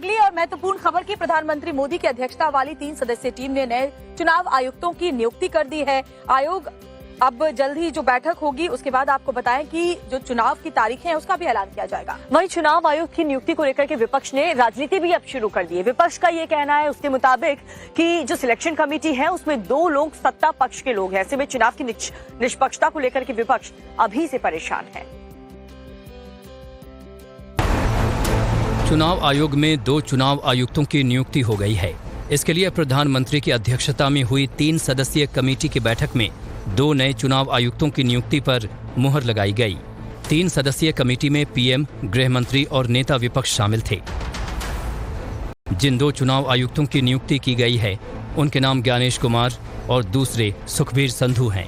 अगली और महत्वपूर्ण खबर की, प्रधानमंत्री मोदी की अध्यक्षता वाली 3 सदस्यीय टीम ने नए चुनाव आयुक्तों की नियुक्ति कर दी है। आयोग अब जल्द ही जो बैठक होगी उसके बाद आपको बताएं कि जो चुनाव की तारीख है उसका भी ऐलान किया जाएगा। वहीं चुनाव आयुक्त की नियुक्ति को लेकर के विपक्ष ने राजनीति भी अब शुरू कर दी है। विपक्ष का ये कहना है उसके मुताबिक कि जो सिलेक्शन कमेटी है उसमें 2 लोग सत्ता पक्ष के लोग हैं। ऐसे में चुनाव की निष्पक्षता को लेकर के विपक्ष अभी से परेशान है। चुनाव आयोग में 2 चुनाव आयुक्तों की नियुक्ति हो गई है। इसके लिए प्रधानमंत्री की अध्यक्षता में हुई 3 सदस्यीय कमेटी की बैठक में 2 नए चुनाव आयुक्तों की नियुक्ति पर मुहर लगाई गई। 3 सदस्यीय कमेटी में पीएम, गृह मंत्री और नेता विपक्ष शामिल थे। जिन 2 चुनाव आयुक्तों की नियुक्ति की गई है उनके नाम ज्ञानेश कुमार और दूसरे सुखबीर संधू हैं।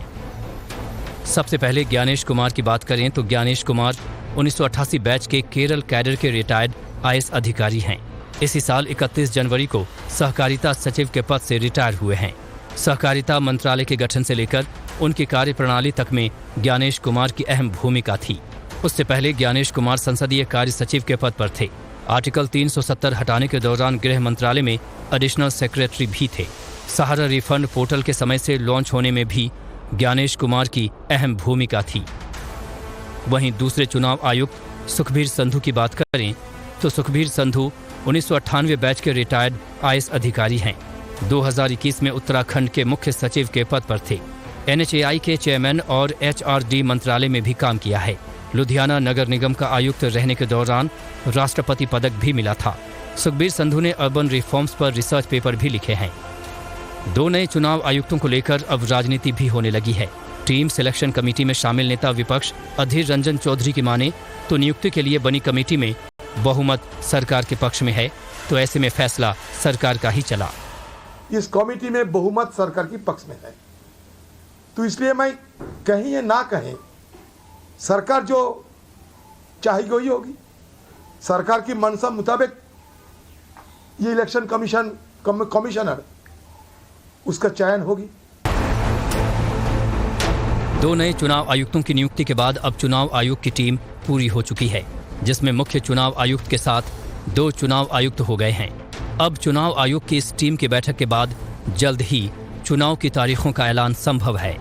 सबसे पहले ज्ञानेश कुमार की बात करें तो ज्ञानेश कुमार 1988 बैच के केरल कैडर के रिटायर्ड आईएएस अधिकारी हैं। इसी साल 31 जनवरी को सहकारिता सचिव के पद से रिटायर हुए हैं। सहकारिता मंत्रालय के गठन से लेकर उनकी कार्यप्रणाली तक में ज्ञानेश कुमार की अहम भूमिका थी। उससे पहले ज्ञानेश कुमार संसदीय कार्य सचिव के पद पर थे। आर्टिकल 370 हटाने के दौरान गृह मंत्रालय में एडिशनल सेक्रेटरी भी थे। सहारा रिफंड पोर्टल के समय से लॉन्च होने में भी ज्ञानेश कुमार की अहम भूमिका थी। वहीं दूसरे चुनाव आयुक्त सुखबीर संधू की बात करें तो सुखबीर संधू 1998 बैच के रिटायर्ड आईएएस अधिकारी हैं। 2021 में उत्तराखंड के मुख्य सचिव के पद पर थे। एनएचएआई के चेयरमैन और एचआरडी मंत्रालय में भी काम किया है। लुधियाना नगर निगम का आयुक्त रहने के दौरान राष्ट्रपति पदक भी मिला था। सुखबीर संधू ने अर्बन रिफॉर्म्स पर रिसर्च पेपर भी लिखे हैं। 2 नए चुनाव आयुक्तों को लेकर अब राजनीति भी होने लगी है। टीम सिलेक्शन कमेटी में शामिल नेता विपक्ष अधीर रंजन चौधरी की माने तो नियुक्ति के लिए बनी कमेटी में बहुमत सरकार के पक्ष में है, तो ऐसे में फैसला सरकार का ही चला। इस कमेटी में बहुमत सरकार के पक्ष में है, तो इसलिए मैं कहीं या ना कहें सरकार जो चाहेगी वही होगी। सरकार की मंशा मुताबिक ये इलेक्शन कमिश्नर उसका चयन होगी। 2 नए चुनाव आयुक्तों की नियुक्ति के बाद अब चुनाव आयोग की टीम पूरी हो चुकी है, जिसमें मुख्य चुनाव आयुक्त के साथ 2 चुनाव आयुक्त हो गए हैं। अब चुनाव आयोग की इस टीम की बैठक के बाद जल्द ही चुनाव की तारीखों का ऐलान संभव है।